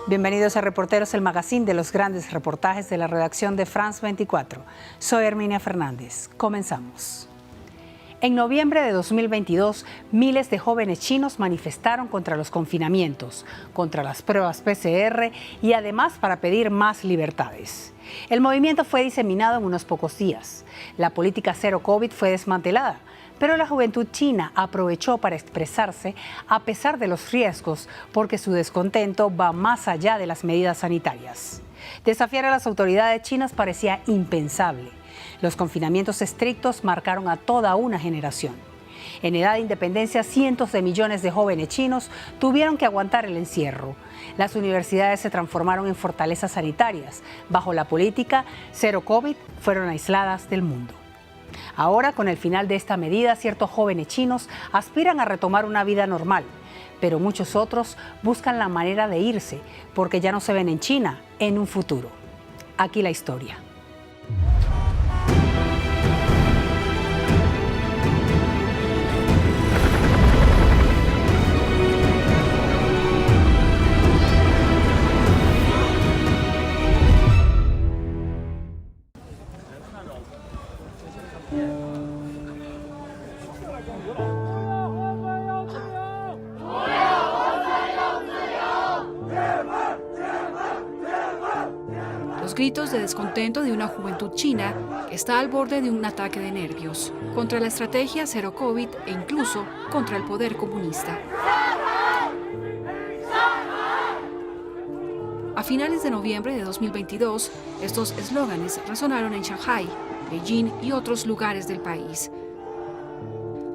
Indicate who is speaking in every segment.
Speaker 1: Bienvenidos a Reporteros, el magazine de los grandes reportajes de la redacción de France 24. Soy Herminia Fernández. Comenzamos. En noviembre de 2022, miles de jóvenes chinos manifestaron contra los confinamientos, contra las pruebas PCR y además para pedir más libertades. El movimiento fue diseminado en unos pocos días. La política cero COVID fue desmantelada, pero la juventud china aprovechó para expresarse a pesar de los riesgos, porque su descontento va más allá de las medidas sanitarias. Desafiar a las autoridades chinas parecía impensable. Los confinamientos estrictos marcaron a toda una generación. En edad de independencia, cientos de millones de jóvenes chinos tuvieron que aguantar el encierro. Las universidades se transformaron en fortalezas sanitarias. Bajo la política cero COVID, fueron aisladas del mundo. Ahora, con el final de esta medida, ciertos jóvenes chinos aspiran a retomar una vida normal, pero muchos otros buscan la manera de irse porque ya no se ven en China en un futuro. Aquí la historia.
Speaker 2: Los gritos de descontento de una juventud china que está al borde de un ataque de nervios, contra la estrategia cero COVID e incluso contra el poder comunista. A finales de noviembre de 2022, estos eslóganes resonaron en Shanghái, Beijing y otros lugares del país.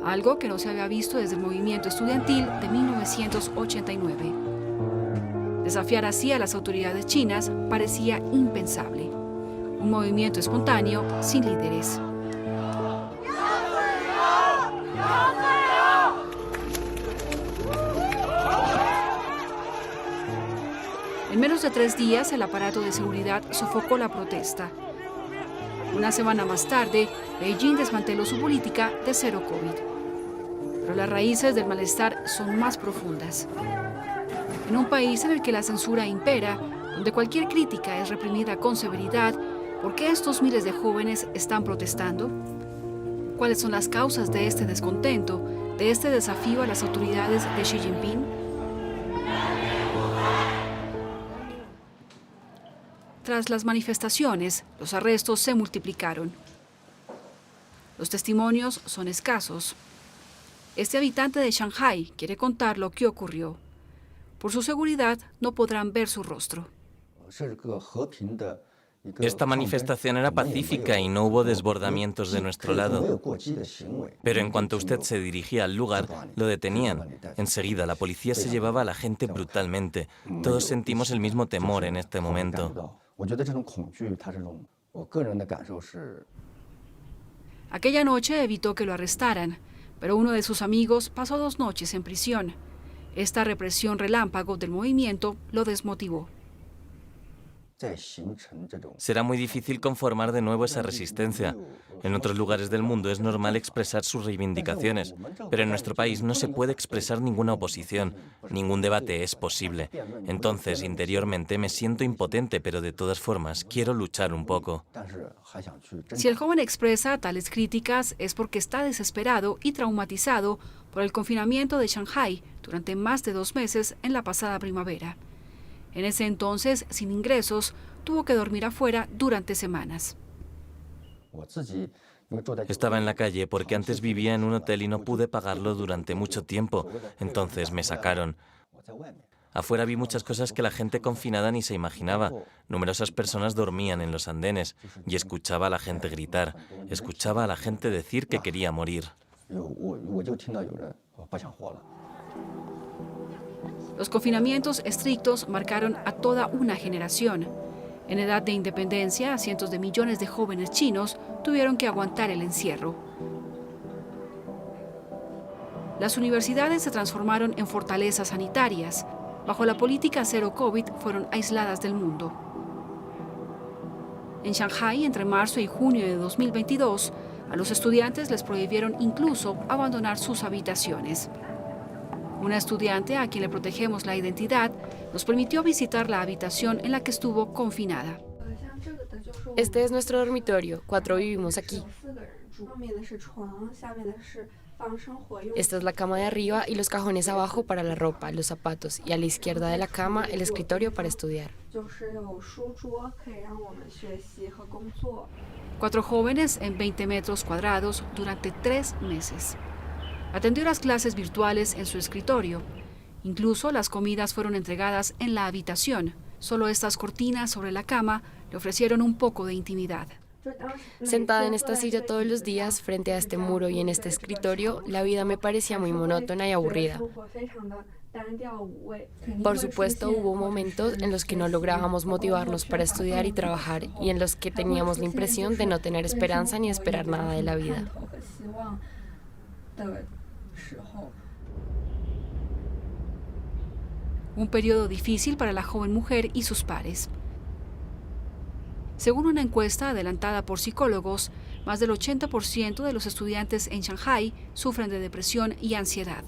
Speaker 2: Algo que no se había visto desde el movimiento estudiantil de 1989. Desafiar así a las autoridades chinas parecía impensable. Un movimiento espontáneo sin líderes. En menos de 3 días, el aparato de seguridad sofocó la protesta. Una semana más tarde, Beijing desmanteló su política de cero COVID. Pero las raíces del malestar son más profundas. En un país en el que la censura impera, donde cualquier crítica es reprimida con severidad, ¿por qué estos miles de jóvenes están protestando? ¿Cuáles son las causas de este descontento, de este desafío a las autoridades de Xi Jinping? Tras las manifestaciones, los arrestos se multiplicaron. Los testimonios son escasos. Este habitante de Shanghái quiere contar lo que ocurrió. Por su seguridad, no podrán ver su rostro.
Speaker 3: Esta manifestación era pacífica y no hubo desbordamientos de nuestro lado. Pero en cuanto usted se dirigía al lugar, lo detenían. Enseguida, la policía se llevaba a la gente brutalmente. Todos sentimos el mismo temor en este momento.
Speaker 2: Aquella noche evitó que lo arrestaran, pero uno de sus amigos pasó 2 noches en prisión. Esta represión relámpago del movimiento lo desmotivó.
Speaker 3: Será muy difícil conformar de nuevo esa resistencia. En otros lugares del mundo es normal expresar sus reivindicaciones, pero en nuestro país no se puede expresar ninguna oposición, ningún debate es posible. Entonces, interiormente me siento impotente, pero de todas formas quiero luchar un poco.
Speaker 2: Si el joven expresa tales críticas es porque está desesperado y traumatizado por el confinamiento de Shanghái durante más de 2 meses en la pasada primavera. En ese entonces, sin ingresos, tuvo que dormir afuera durante semanas.
Speaker 3: Estaba en la calle porque antes vivía en un hotel y no pude pagarlo durante mucho tiempo. Entonces me sacaron. Afuera vi muchas cosas que la gente confinada ni se imaginaba. Numerosas personas dormían en los andenes y escuchaba a la gente gritar. Escuchaba a la gente decir que quería morir.
Speaker 2: Los confinamientos estrictos marcaron a toda una generación. En edad de independencia, cientos de millones de jóvenes chinos tuvieron que aguantar el encierro. Las universidades se transformaron en fortalezas sanitarias. Bajo la política cero COVID fueron aisladas del mundo. En Shanghái, entre marzo y junio de 2022, a los estudiantes les prohibieron incluso abandonar sus habitaciones. Una estudiante a quien le protegemos la identidad nos permitió visitar la habitación en la que estuvo confinada.
Speaker 4: Este es nuestro dormitorio, 4 vivimos aquí. Esta es la cama de arriba y los cajones abajo para la ropa, los zapatos, y a la izquierda de la cama el escritorio para estudiar.
Speaker 2: 4 jóvenes en 20 metros cuadrados durante 3 meses. Atendió las clases virtuales en su escritorio. Incluso las comidas fueron entregadas en la habitación. Solo estas cortinas sobre la cama le ofrecieron un poco de intimidad.
Speaker 4: Sentada en esta silla todos los días, frente a este muro y en este escritorio, la vida me parecía muy monótona y aburrida. Por supuesto, hubo momentos en los que no lográbamos motivarnos para estudiar y trabajar y en los que teníamos la impresión de no tener esperanza ni esperar nada de la vida.
Speaker 2: Un periodo difícil para la joven mujer y sus pares. Según una encuesta adelantada por psicólogos, más del 80% de los estudiantes en Shanghái sufren de depresión y ansiedad.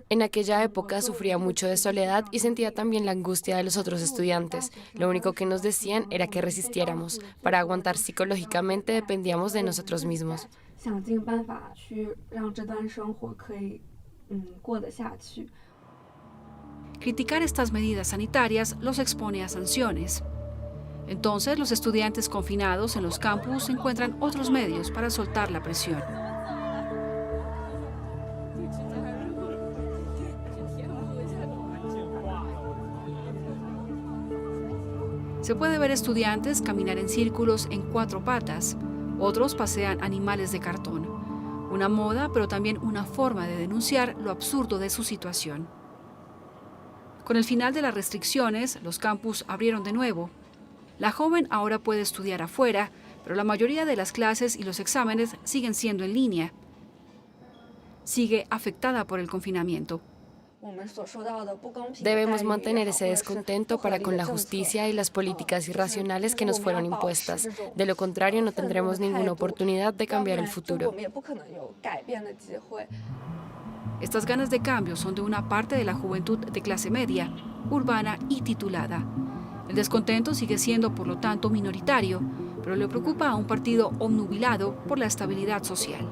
Speaker 4: En aquella época sufría mucho de soledad y sentía también la angustia de los otros estudiantes. Lo único que nos decían era que resistiéramos. Para aguantar psicológicamente dependíamos de nosotros mismos.
Speaker 2: Criticar estas medidas sanitarias los expone a sanciones. Entonces, los estudiantes confinados en los campus encuentran otros medios para soltar la presión. Se puede ver estudiantes caminar en círculos en 4 patas. Otros pasean animales de cartón. Una moda, pero también una forma de denunciar lo absurdo de su situación. Con el final de las restricciones, los campus abrieron de nuevo. La joven ahora puede estudiar afuera, pero la mayoría de las clases y los exámenes siguen siendo en línea. Sigue afectada por el confinamiento.
Speaker 4: Debemos mantener ese descontento para con la justicia y las políticas irracionales que nos fueron impuestas. De lo contrario, no tendremos ninguna oportunidad de cambiar el futuro.
Speaker 2: Estas ganas de cambio son de una parte de la juventud de clase media, urbana y titulada. El descontento sigue siendo, por lo tanto, minoritario, pero le preocupa a un partido obnubilado por la estabilidad social.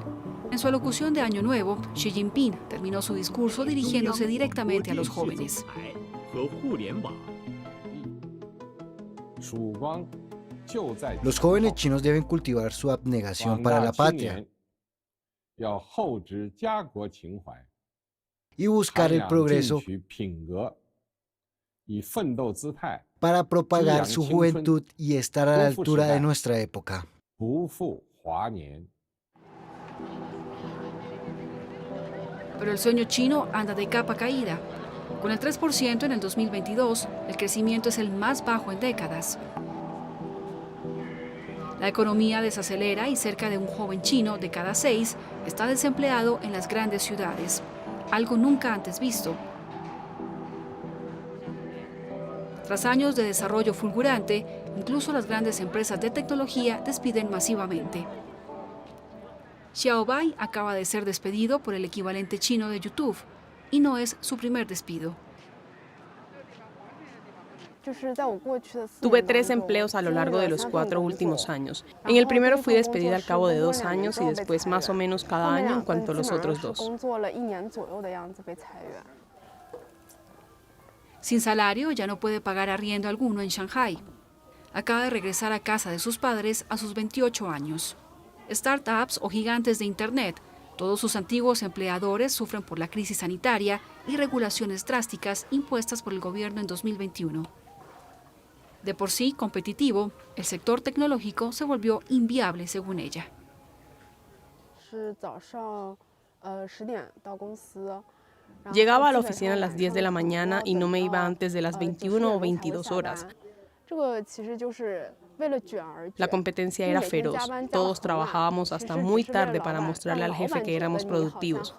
Speaker 2: En su alocución de Año Nuevo, Xi Jinping terminó su discurso dirigiéndose directamente a los jóvenes.
Speaker 5: Los jóvenes chinos deben cultivar su abnegación para la patria y buscar el progreso para propagar su juventud y estar a la altura de nuestra época.
Speaker 2: Pero el sueño chino anda de capa caída. Con el 3% en el 2022, el crecimiento es el más bajo en décadas. La economía desacelera y cerca de un joven chino de cada 6 está desempleado en las grandes ciudades, algo nunca antes visto. Tras años de desarrollo fulgurante, incluso las grandes empresas de tecnología despiden masivamente. Xiaobai acaba de ser despedido por el equivalente chino de YouTube, y no es su primer despido.
Speaker 6: Tuve 3 empleos a lo largo de los 4 últimos años. En el primero fui despedida al cabo de 2 años y después más o menos cada año en cuanto a los otros 2.
Speaker 2: Sin salario, ya no puede pagar arriendo alguno en Shanghái. Acaba de regresar a casa de sus padres a sus 28 años. Startups o gigantes de Internet, todos sus antiguos empleadores sufren por la crisis sanitaria y regulaciones drásticas impuestas por el gobierno en 2021. De por sí competitivo, el sector tecnológico se volvió inviable según ella.
Speaker 6: Llegaba a la oficina a las 10 de la mañana y no me iba antes de las 21 o 22 horas. La competencia era feroz. Todos trabajábamos hasta muy tarde para mostrarle al jefe que éramos productivos.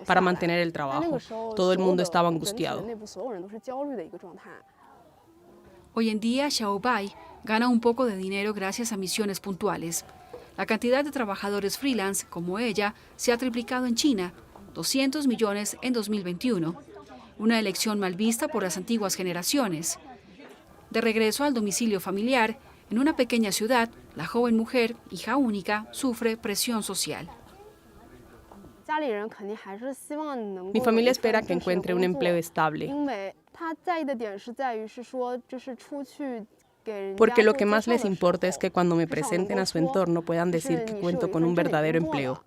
Speaker 6: Para mantener el trabajo, todo el mundo estaba angustiado.
Speaker 2: Hoy en día, Xiaobai gana un poco de dinero gracias a misiones puntuales. La cantidad de trabajadores freelance como ella se ha triplicado en China, 200 millones en 2021, una elección mal vista por las antiguas generaciones. De regreso al domicilio familiar, en una pequeña ciudad, la joven mujer, hija única, sufre presión social.
Speaker 6: Mi familia espera que encuentre un empleo estable, porque lo que más les importa es que cuando me presenten a su entorno puedan decir que cuento con un verdadero empleo.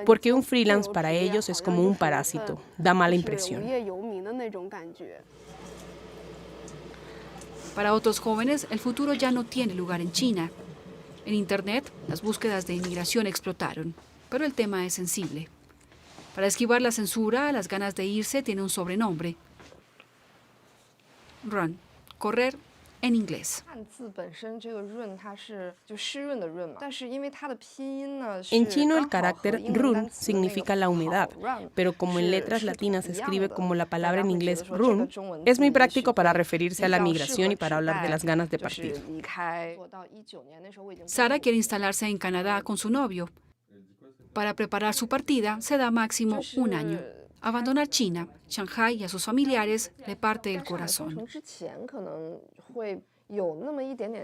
Speaker 6: Porque un freelance para ellos es como un parásito, da mala impresión.
Speaker 2: Para otros jóvenes, el futuro ya no tiene lugar en China. En Internet, las búsquedas de inmigración explotaron, pero el tema es sensible. Para esquivar la censura, las ganas de irse tiene un sobrenombre: run, correr en inglés.
Speaker 6: En chino el carácter run significa la humedad, pero como en letras latinas se escribe como la palabra en inglés run, es muy práctico para referirse a la migración y para hablar de las ganas de partir.
Speaker 2: Sara quiere instalarse en Canadá con su novio. Para preparar su partida se da máximo un año. Abandonar China, Shanghái y a sus familiares le parte el corazón.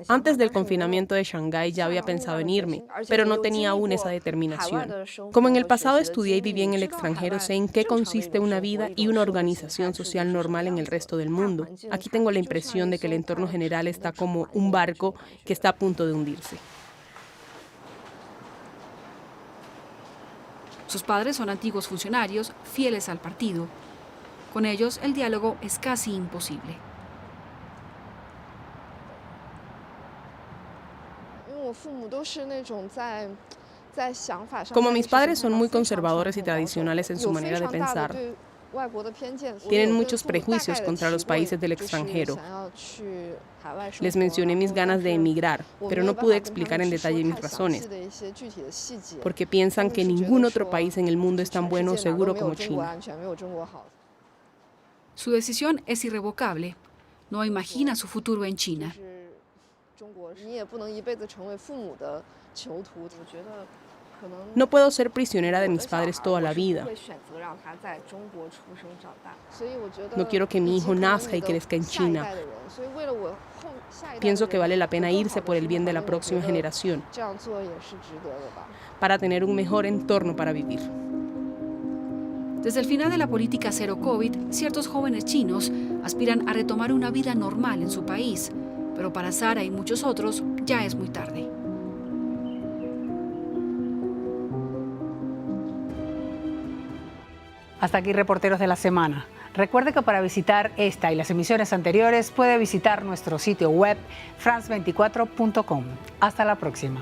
Speaker 6: Antes del confinamiento de Shanghái ya había pensado en irme, pero no tenía aún esa determinación. Como en el pasado estudié y viví en el extranjero, sé en qué consiste una vida y una organización social normal en el resto del mundo. Aquí tengo la impresión de que el entorno general está como un barco que está a punto de hundirse.
Speaker 2: Sus padres son antiguos funcionarios, fieles al partido. Con ellos, el diálogo es casi imposible.
Speaker 6: Como mis padres son muy conservadores y tradicionales en su manera de pensar, tienen muchos prejuicios contra los países del extranjero. Les mencioné mis ganas de emigrar, pero no pude explicar en detalle mis razones, porque piensan que ningún otro país en el mundo es tan bueno o seguro como China.
Speaker 2: Su decisión es irrevocable. No imagina su futuro en China.
Speaker 6: No puedo ser prisionera de mis padres toda la vida. No quiero que mi hijo nazca y crezca en China. Pienso que vale la pena irse por el bien de la próxima generación, para tener un mejor entorno para vivir.
Speaker 2: Desde el final de la política cero COVID, ciertos jóvenes chinos aspiran a retomar una vida normal en su país, pero para Sara y muchos otros ya es muy tarde.
Speaker 1: Hasta aquí Reporteros de la Semana. Recuerde que para visitar esta y las emisiones anteriores puede visitar nuestro sitio web france24.com. Hasta la próxima.